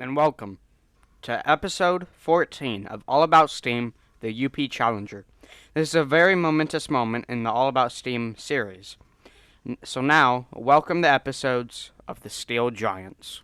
and welcome to episode 14 of All About Steam, the UP Challenger. This is a very momentous moment in the All About Steam series. So now, welcome the episodes of the Steel Giants.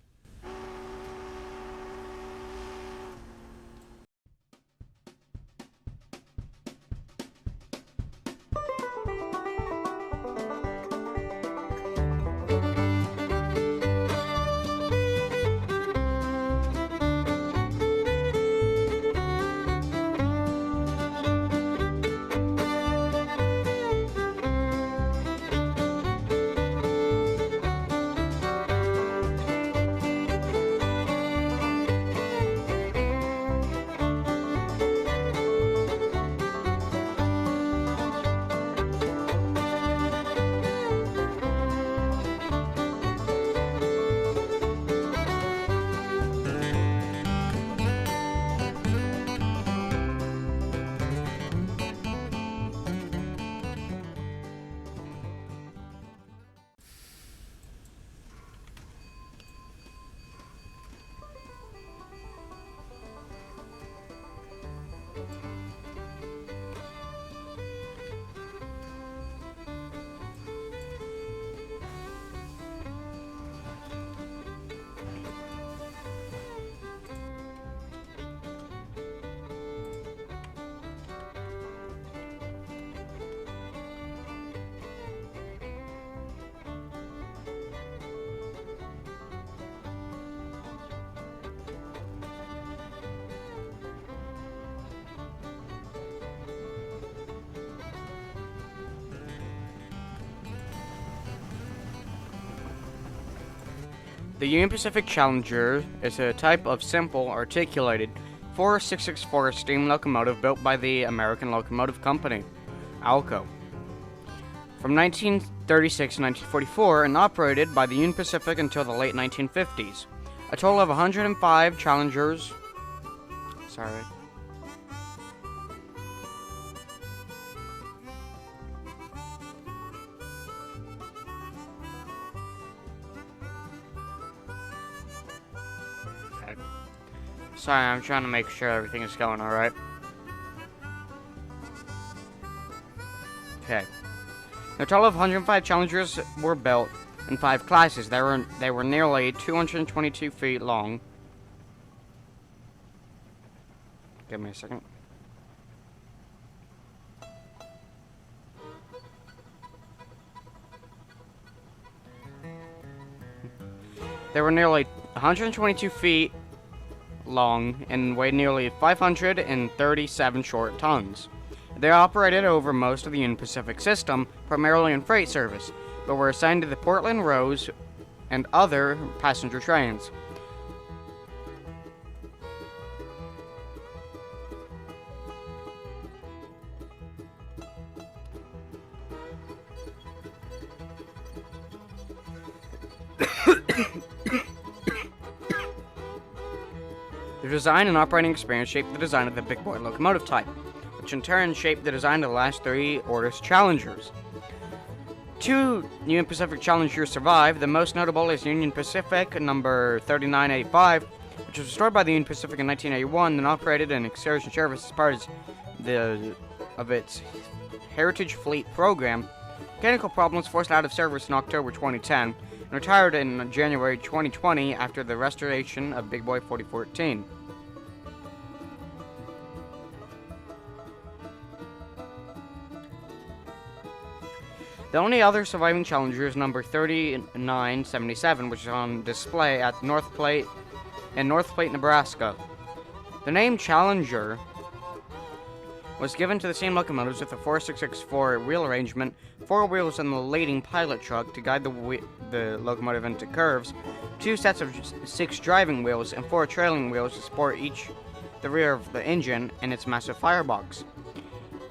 The Union Pacific Challenger is a type of simple, articulated 4664 steam locomotive built by the American Locomotive Company, ALCO, from 1936 to 1944 and operated by the Union Pacific until the late 1950s. A total of 105 Challengers. Sorry. Sorry, I'm trying to make sure everything is going alright. Okay. A total of 105 Challengers were built in 5 classes. They were nearly 222 feet long. Give me a second. They were nearly 122 feet long and weighed nearly 537 short tons. They operated over most of the Union Pacific system, primarily in freight service, but were assigned to the Portland Rose and other passenger trains. Their design and operating experience shaped the design of the big boy locomotive type, which in turn shaped the design of the last 3 Otis Challengers. 2 Union Pacific Challengers survive. The most notable is Union Pacific number 3985, which was restored by the Union Pacific in 1981 and operated in excursion service as part of its Heritage Fleet program. Mechanical problems forced out of service in October 2010 and retired in January 2020 after the restoration of Big Boy 4014. The only other surviving Challenger is number 3977, which is on display at North Platte in North Platte, Nebraska. The name Challenger was given to the same locomotives with a 4664 wheel arrangement, 4 wheels in the leading pilot truck to guide the locomotive into curves, 2 sets of 6 driving wheels, and 4 trailing wheels to support the rear of the engine and its massive firebox.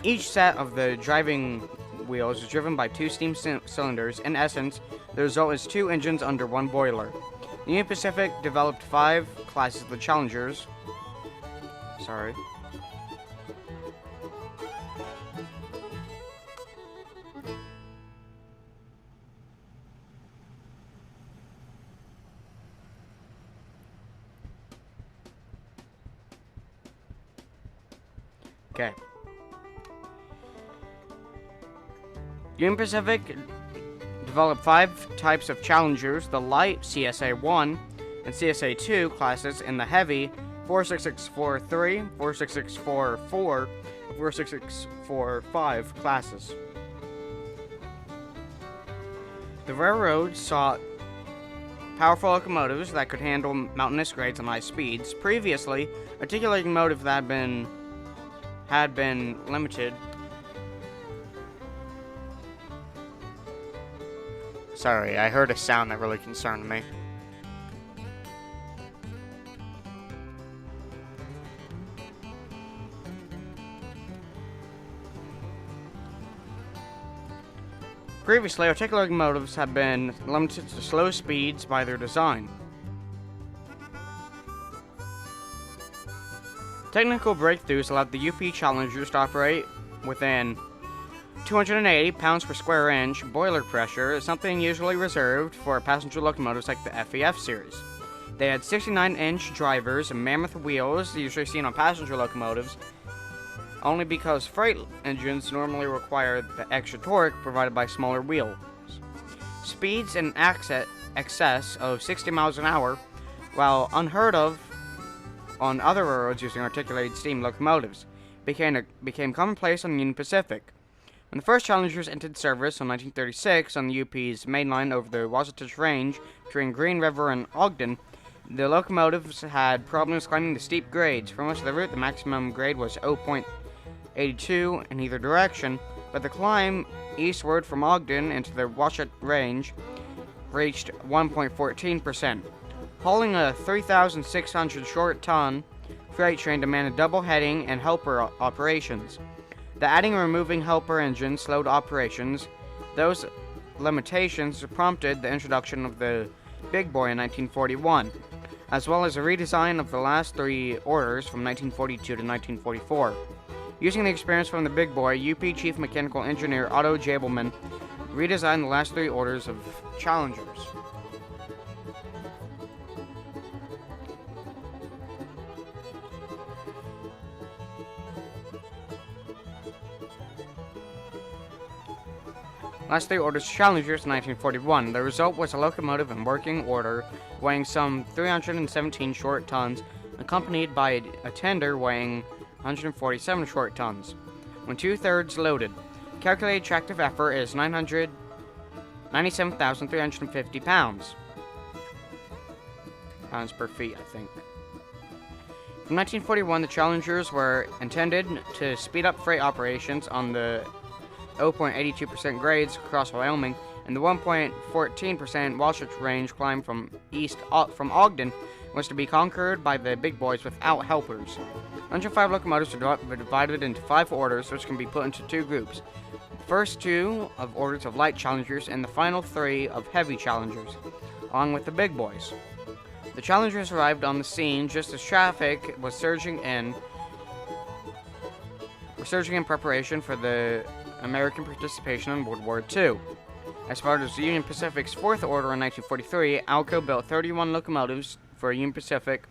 Each set of the driving wheels is driven by 2 steam cylinders. In essence, the result is 2 engines under 1 boiler. The Union Pacific developed 5 classes of the Challengers. Sorry. Okay. Union Pacific developed 5 types of Challengers: the light CSA-1 and CSA-2 classes, and the heavy 46643, 46644, and 46645 classes. The railroad sought powerful locomotives that could handle mountainous grades and high speeds. Previously, articulating motive that had been limited. Sorry, I heard a sound that really concerned me. Previously, articulating motives had been limited to slow speeds by their design. Technical breakthroughs allowed the UP Challengers to operate within 280 pounds per square inch boiler pressure, something usually reserved for passenger locomotives like the FEF series. They had 69-inch drivers and mammoth wheels, usually seen on passenger locomotives, only because freight engines normally require the extra torque provided by smaller wheels. Speeds in excess of 60 miles an hour, while unheard of on other railroads using articulated steam locomotives, became commonplace on the Union Pacific. When the first Challengers entered service in 1936 on the UP's main line over the Wasatch Range between Green River and Ogden, the locomotives had problems climbing the steep grades. For most of the route, the maximum grade was 0.82 in either direction, but the climb eastward from Ogden into the Wasatch Range reached 1.14%. Hauling a 3,600 short-ton freight train demanded double heading and helper operations. The adding and removing helper engines slowed operations. Those limitations prompted the introduction of the Big Boy in 1941, as well as a redesign of the last 3 orders from 1942 to 1944. Using the experience from the Big Boy, UP Chief Mechanical Engineer Otto Jabelman redesigned the last 3 orders of Challengers. Last 3 orders Challengers in 1941. The result was a locomotive in working order weighing some 317 short tons, accompanied by a tender weighing 147 short tons, when 2/3 loaded. Calculated tractive effort is 997,350 pounds. Pounds per feet, I think. From 1941, the Challengers were intended to speed up freight operations on the 0.82% grades across Wyoming, and the 1.14% Wasatch Range climb from Ogden was to be conquered by the Big Boys without helpers. 105 locomotives were divided into 5 orders, which can be put into 2 groups. The first 2 of orders of light Challengers, and the final 3 of heavy Challengers, along with the Big Boys. The Challengers arrived on the scene just as traffic was surging in preparation for the American participation in World War II. As part of the Union Pacific's 4th Order in 1943, Alco built 31 locomotives for Union Pacific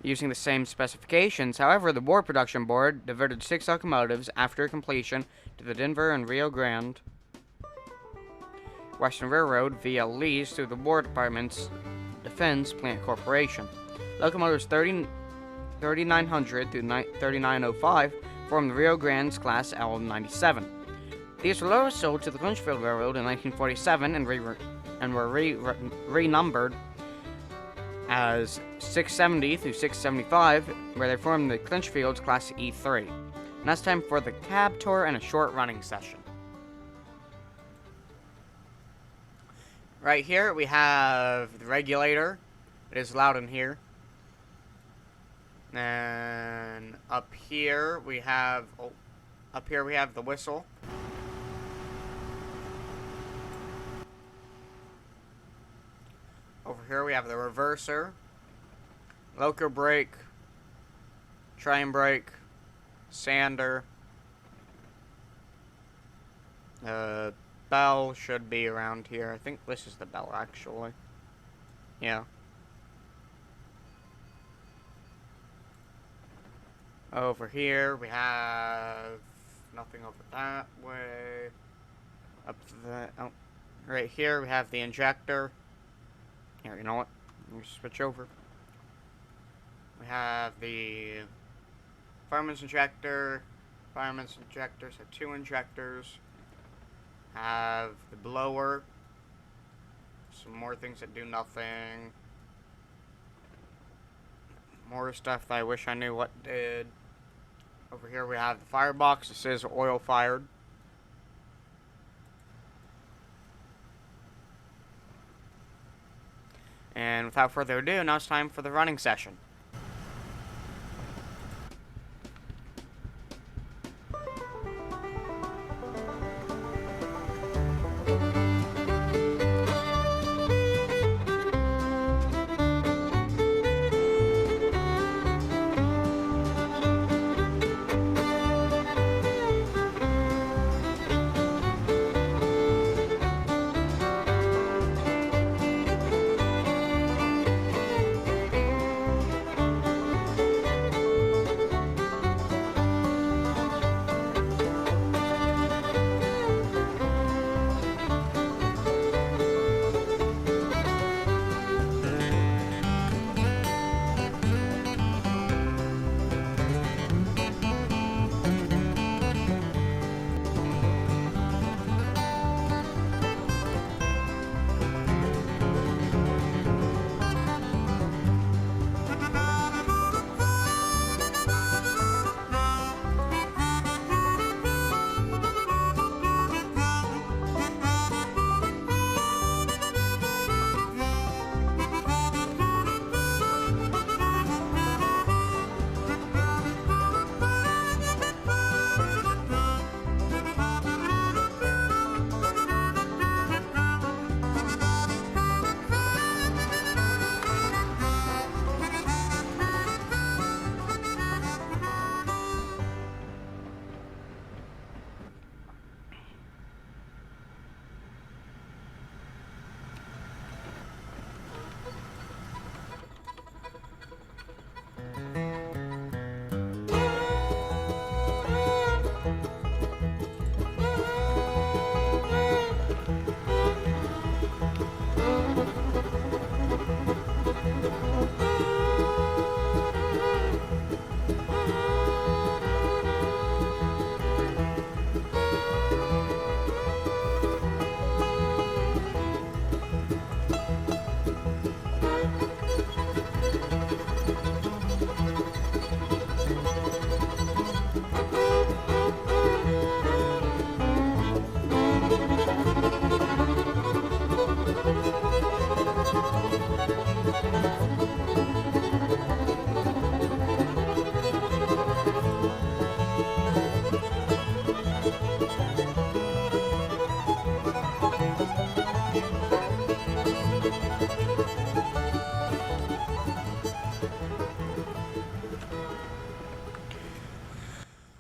using the same specifications. However, the War Production Board diverted 6 locomotives after completion to the Denver and Rio Grande Western Railroad via lease through the War Department's Defense Plant Corporation. Locomotives 3900 through 3905 formed the Rio Grande's Class L97. These were later sold to the Clinchfield Railroad in 1947 and were renumbered as 670 through 675, where they formed the Clinchfield's Class E3. Now it's time for the cab tour and a short running session. Right here we have the regulator. It is loud in here. And up here we have the whistle. Over here we have the reverser, loco brake, train brake, sander. Bell should be around here. I think this is the bell, actually. Yeah. Over here, we have nothing over that way. Up to the... Oh. Right here, we have the injector. Here, you know what? Let me switch over. We have the fireman's injector. Fireman's injectors have 2 injectors. Have the blower. Some more things that do nothing. More stuff that I wish I knew what did. Over here we have the firebox. This is oil fired. And without further ado, now it's time for the running session.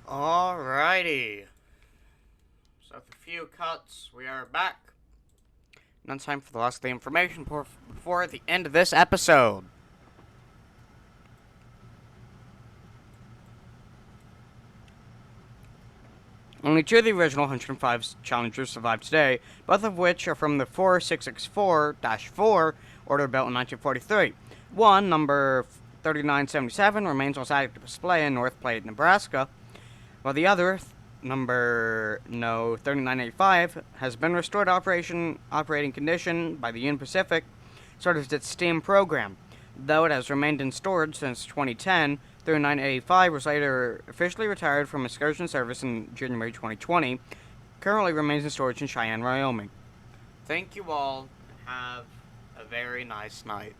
Alrighty. So with a few cuts, we are back. Now it's time for the last of the information before the end of this episode. Only 2 of the original 105 challengers survive today, both of which are from the 4664-4 order built in 1943. One, number 3977, remains on static display in North Platte, Nebraska, while the other, number 3985, has been restored to operating condition by the Union Pacific, sort of its steam program. Though it has remained in storage since 2010, 3985 was later officially retired from excursion service in January 2020, currently remains in storage in Cheyenne, Wyoming. Thank you all, and have a very nice night.